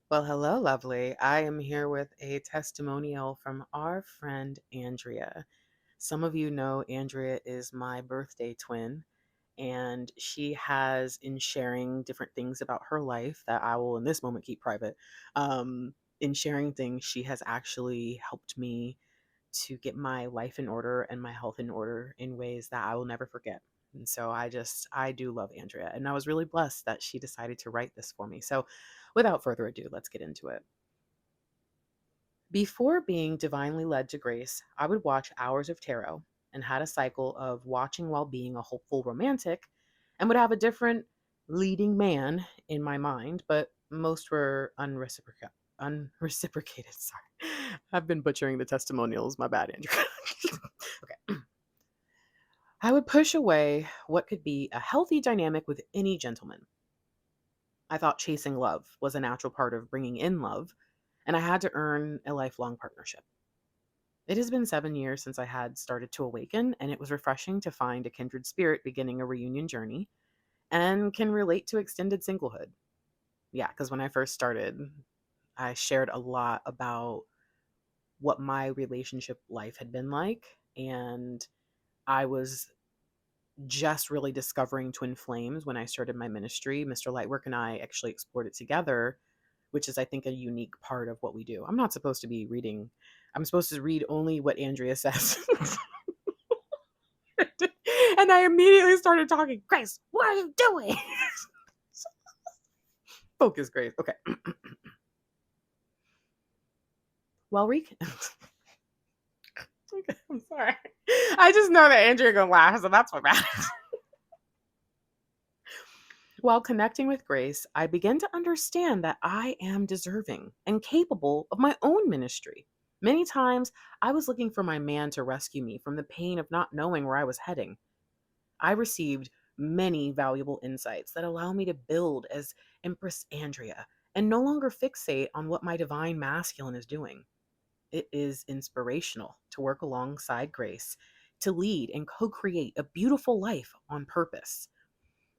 Well, hello, lovely. I am here with a testimonial from our friend Andrea. Some of you know Andrea is my birthday twin, and she has, in sharing different things about her life that I will in this moment keep private, in sharing things, she has actually helped me to get my life in order and my health in order in ways that I will never forget. And so I do love Andrea. And I was really blessed that she decided to write this for me. So without further ado, let's get into it. Before being divinely led to grace, I would watch hours of tarot and had a cycle of watching while being a hopeful romantic and would have a different leading man in my mind, but most were unreciprocated. Sorry. I've been butchering the testimonials. My bad, Andrew. Okay. I would push away what could be a healthy dynamic with any gentleman. I thought chasing love was a natural part of bringing in love, and I had to earn a lifelong partnership. It has been 7 years since I had started to awaken, and it was refreshing to find a kindred spirit beginning a reunion journey and can relate to extended singlehood. Yeah, because when I first started, I shared a lot about what my relationship life had been like, and I was just really discovering twin flames when I started my ministry. Mr. Lightwork and I actually explored it together, which is, I think, a unique part of what we do. I'm not supposed to be reading, I'm supposed to read only what Andrea says. And I immediately started talking. Grace, what are you doing? Focus, Grace. Okay. Well, okay, I'm sorry. I just know that Andrea gonna laugh, so that's what matters. While connecting with Grace, I begin to understand that I am deserving and capable of my own ministry. Many times, I was looking for my man to rescue me from the pain of not knowing where I was heading. I received many valuable insights that allow me to build as Empress Andrea and no longer fixate on what my divine masculine is doing. It is inspirational to work alongside Grace, to lead and co create a beautiful life on purpose.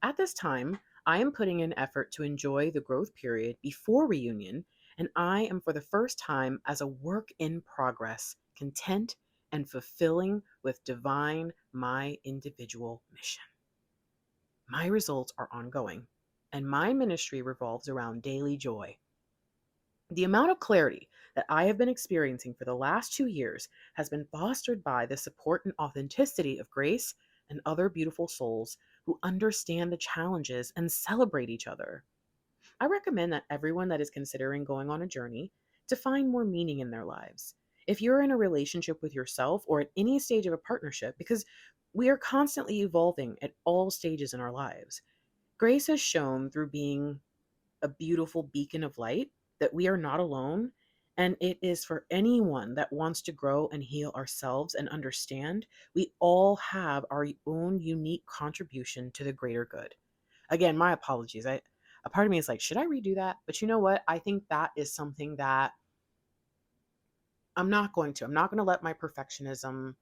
At this time, I am putting in effort to enjoy the growth period before reunion, and I am for the first time as a work in progress, content and fulfilling with divine my individual mission. My results are ongoing, and my ministry revolves around daily joy. The amount of clarity that I have been experiencing for the last 2 years has been fostered by the support and authenticity of Grace and other beautiful souls who understand the challenges and celebrate each other. I recommend that everyone that is considering going on a journey to find more meaning in their lives. If you're in a relationship with yourself or at any stage of a partnership, because we are constantly evolving at all stages in our lives, Grace has shown through being a beautiful beacon of light that we are not alone. And it is for anyone that wants to grow and heal ourselves and understand we all have our own unique contribution to the greater good. Again, my apologies. A part of me is like, should I redo that? But you know what? I think that is something that I'm not going to. I'm not going to let my perfectionism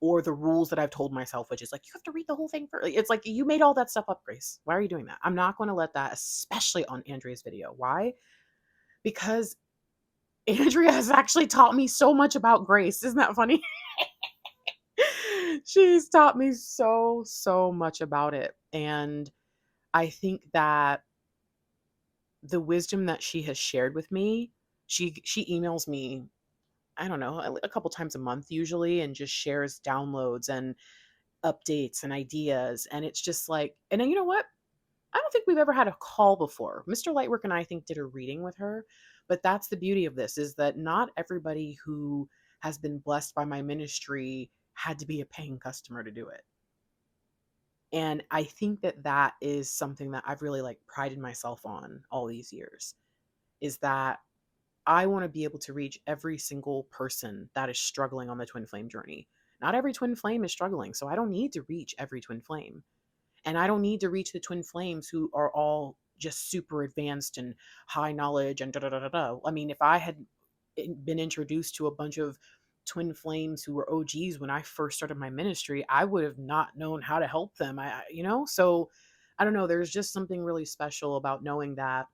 or the rules that I've told myself, which is like, you have to read the whole thing first. It's like, you made all that stuff up, Grace. Why are you doing that? I'm not going to let that, especially on Andrea's video. Why? Because Andrea has actually taught me so much about grace. Isn't that funny? She's taught me so much about it. And I think that the wisdom that she has shared with me, she emails me, I don't know, a couple times a month usually, and just shares downloads and updates and ideas. And it's just like, and then you know what? I don't think we've ever had a call before. Mr. Lightwork and I think did a reading with her, but that's the beauty of this is that not everybody who has been blessed by my ministry had to be a paying customer to do it. And I think that that is something that I've really like prided myself on all these years is that I want to be able to reach every single person that is struggling on the twin flame journey. Not every twin flame is struggling, so I don't need to reach every twin flame. And I don't need to reach the twin flames who are all just super advanced and high knowledge and da da da da da. I mean, if I had been introduced to a bunch of twin flames who were OGs when I first started my ministry, I would have not known how to help them. So I don't know. There's just something really special about knowing that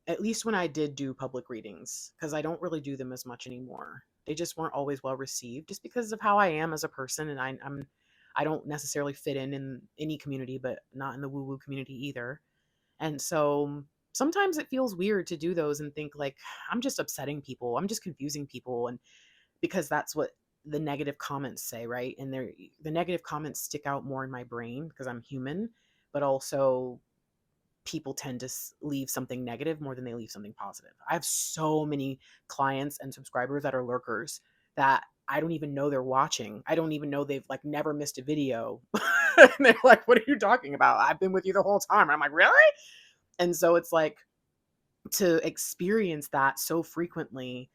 at least when I did do public readings, because I don't really do them as much anymore. They just weren't always well received, just because of how I am as a person, and I don't necessarily fit in any community, but not in the woo woo community either. And so sometimes it feels weird to do those and think like I'm just upsetting people, I'm just confusing people, and because that's what the negative comments say, right? And the negative comments stick out more in my brain because I'm human, but also people tend to leave something negative more than they leave something positive. I have so many clients and subscribers that are lurkers that I don't even know they're watching. I don't even know they've like never missed a video. And they're like, "What are you talking about? I've been with you the whole time." And I'm like, "Really?" And so it's like to experience that so frequently,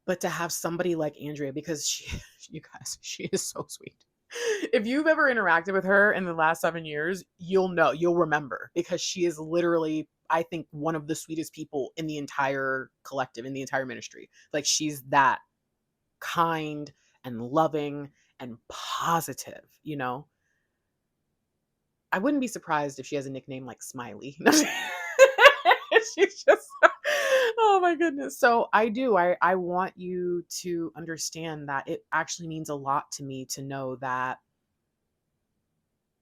but to have somebody like Andrea, because she, you guys, she is so sweet. If you've ever interacted with her in the last 7 years, you'll remember, because she is literally, I think, one of the sweetest people in the entire collective, in the entire ministry. Like, she's that kind and loving and positive, you know? I wouldn't be surprised if she has a nickname like Smiley. She's just, oh my goodness. So I want you to understand that it actually means a lot to me to know that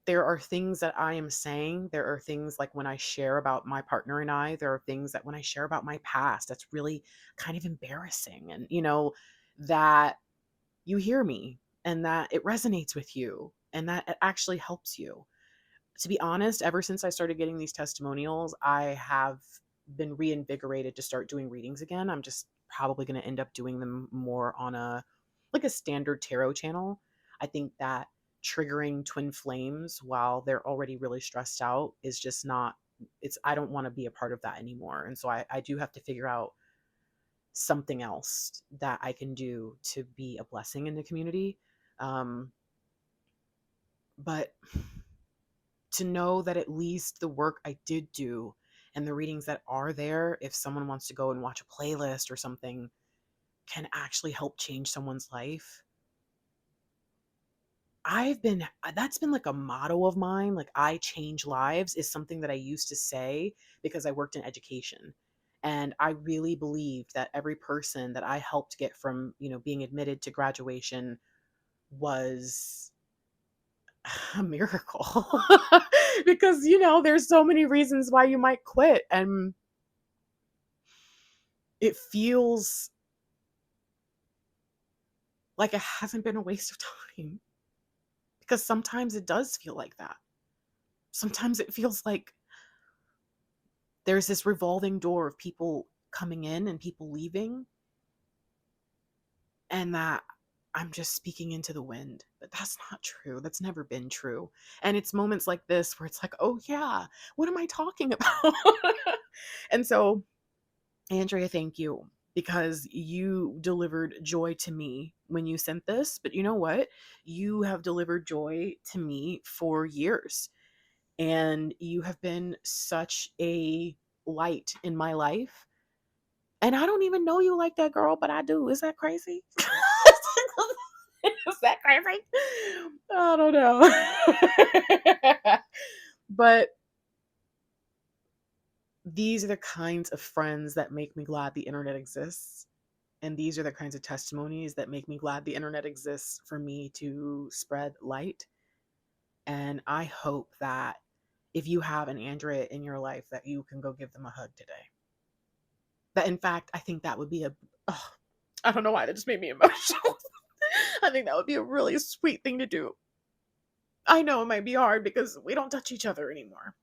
there are things that I am saying. There are things like when I share about my partner and I, there are things that when I share about my past, that's really kind of embarrassing. And, that you hear me and that it resonates with you and that it actually helps you. To be honest, ever since I started getting these testimonials, I have been reinvigorated to start doing readings again. I'm just probably going to end up doing them more on a standard tarot channel. I think that triggering twin flames while they're already really stressed out is just not, I don't want to be a part of that anymore. And so I do have to figure out something else that I can do to be a blessing in the community. Um, but to know that at least the work I did do and the readings that are there, if someone wants to go and watch a playlist or something, can actually help change someone's life. That's been like a motto of mine. Like, I change lives is something that I used to say because I worked in education. And I really believed that every person that I helped get from, being admitted to graduation was a miracle. Because, there's so many reasons why you might quit, and it feels like it hasn't been a waste of time, because sometimes it does feel like that. Sometimes it feels like there's this revolving door of people coming in and people leaving, and that I'm just speaking into the wind. But that's not true. That's never been true. And it's moments like this where it's like, oh yeah, what am I talking about? And so, Andrea, thank you, because you delivered joy to me when you sent this. But you know what? You have delivered joy to me for years. And you have been such a light in my life. And I don't even know you like that, girl, but I do. Is that crazy? Is that crazy? I don't know. But these are the kinds of friends that make me glad the internet exists. And these are the kinds of testimonies that make me glad the internet exists for me to spread light. And I hope that if you have an Andrea in your life, that you can go give them a hug today. That, in fact, I think that would be oh, I don't know why that just made me emotional. I think that would be a really sweet thing to do. I know it might be hard because we don't touch each other anymore.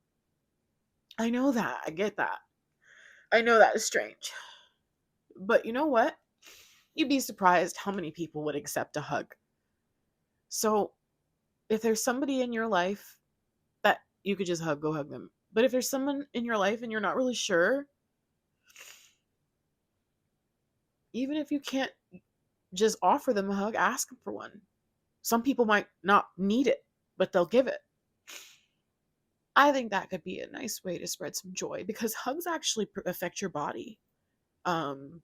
I know that. I get that. I know that is strange. But you know what? You'd be surprised how many people would accept a hug. So if there's somebody in your life that you could just hug, go hug them. But if there's someone in your life and you're not really sure, even if you can't just offer them a hug, ask them for one. Some people might not need it, but they'll give it. I think that could be a nice way to spread some joy, because hugs actually affect your body. Um,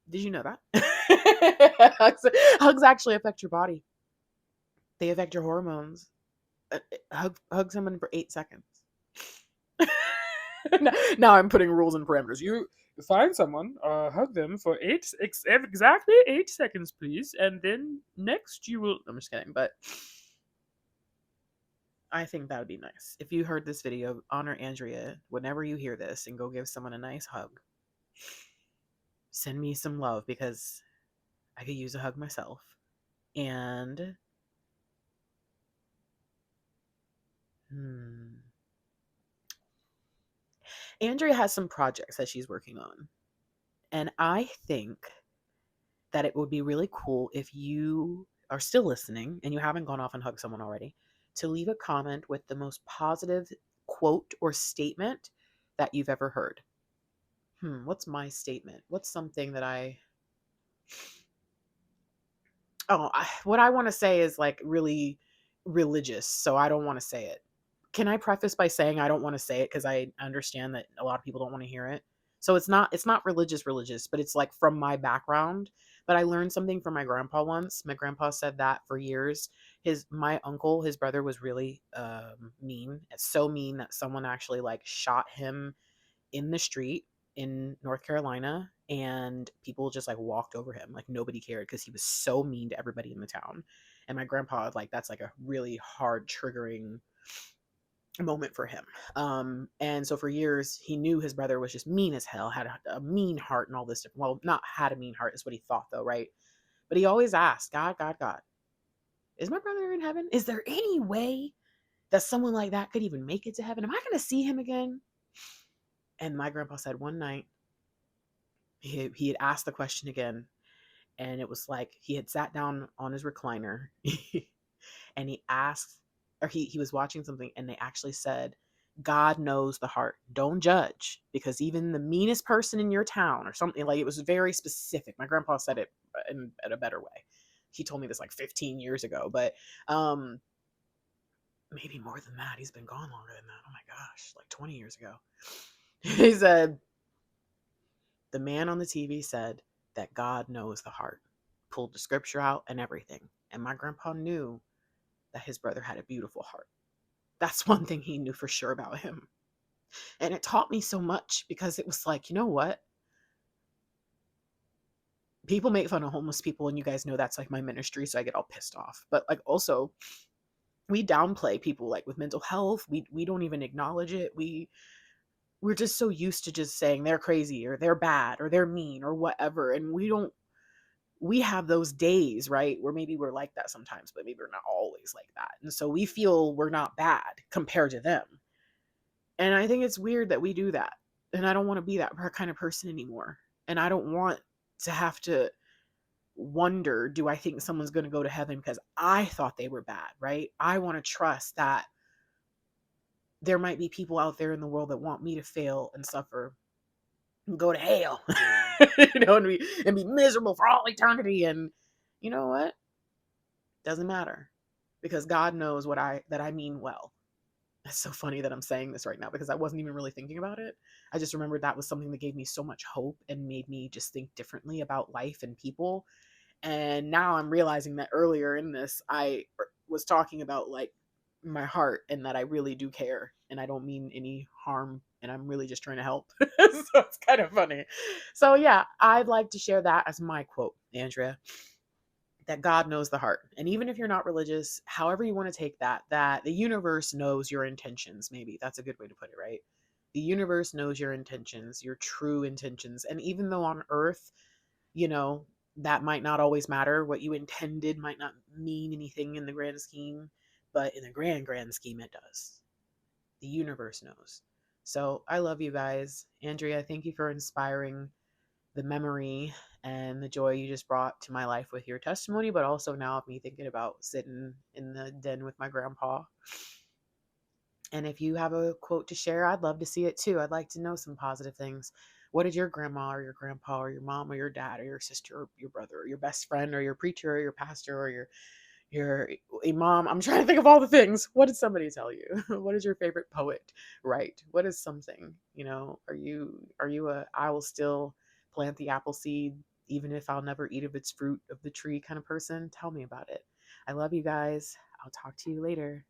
did you know that? Hugs actually affect your body. They affect your hormones. Hug someone for 8 seconds. Now I'm putting rules and parameters. You find someone, hug them for exactly 8 seconds, please, and then next you will. I'm just kidding, but I think that would be nice. If you heard this video, honor Andrea whenever you hear this and go give someone a nice hug. Send me some love because I could use a hug myself. And Andrea has some projects that she's working on. And I think that it would be really cool if you are still listening and you haven't gone off and hugged someone already to leave a comment with the most positive quote or statement that you've ever heard. What's my statement? What's something that what I want to say is like really religious, so I don't want to say it. Can I preface by saying I don't want to say it because I understand that a lot of people don't want to hear it. So it's not religious, but it's like from my background. But I learned something from my grandpa once. My grandpa said that for years, my uncle, his brother was really mean. It's so mean that someone actually like shot him in the street in North Carolina, and people just like walked over him like nobody cared because he was so mean to everybody in the town. And my grandpa, like, that's like a really hard triggering moment for him. And so for years he knew his brother was just mean as hell, had a mean heart and all this different, well, not had a mean heart is what he thought though, right? But he always asked God, is my brother in heaven? Is there any way that someone like that could even make it to heaven? Am I going to see him again? And my grandpa said one night he had asked the question again, and it was like he had sat down on his recliner and he asked, or he was watching something, and they actually said, God knows the heart, don't judge, because even the meanest person in your town or something, like, it was very specific. My grandpa said it in a better way. He told me this like 15 years ago, but maybe more than that. He's been gone longer than that. Oh my gosh, like 20 years ago. He said, the man on the TV said that God knows the heart, pulled the scripture out and everything. And my grandpa knew that his brother had a beautiful heart. That's one thing he knew for sure about him. And it taught me so much because it was like, you know what? People make fun of homeless people, and you guys know that's like my ministry, so I get all pissed off. But like also, we downplay people like with mental health. We don't even acknowledge it. We're just so used to just saying they're crazy or they're bad or they're mean or whatever. And we have those days, right? Where maybe we're like that sometimes, but maybe we're not always like that. And so we feel we're not bad compared to them. And I think it's weird that we do that. And I don't want to be that kind of person anymore. And I don't want to have to wonder, do I think someone's going to go to heaven because I thought they were bad, right? I want to trust that there might be people out there in the world that want me to fail and suffer and go to hell, and be miserable for all eternity. And you know what? Doesn't matter, because God knows that I mean well. It's so funny that I'm saying this right now because I wasn't even really thinking about it. I just remembered that was something that gave me so much hope and made me just think differently about life and people. And now I'm realizing that earlier in this, I was talking about like my heart and that I really do care and I don't mean any harm and I'm really just trying to help. So it's kind of funny. So yeah, I'd like to share that as my quote, Andrea, that God knows the heart. And even if you're not religious, however you want to take that, that the universe knows your intentions, maybe that's a good way to put it, right? The universe knows your intentions, your true intentions. And even though on earth, you know, that might not always matter, what you intended might not mean anything in the grand scheme, but in the grand scheme, it does. The universe knows. So I love you guys. Andrea, thank you for inspiring the memory and the joy you just brought to my life with your testimony, but also now of me thinking about sitting in the den with my grandpa. And if you have a quote to share, I'd love to see it too. I'd like to know some positive things. What did your grandma or your grandpa or your mom or your dad or your sister or your brother or your best friend or your preacher or your pastor or your imam? I'm trying to think of all the things. What did somebody tell you? What is your favorite poet write? What is something? Are you a I will still plant the apple seed even if I'll never eat of its fruit of the tree kind of person? Tell me about it. I love you guys. I'll talk to you later.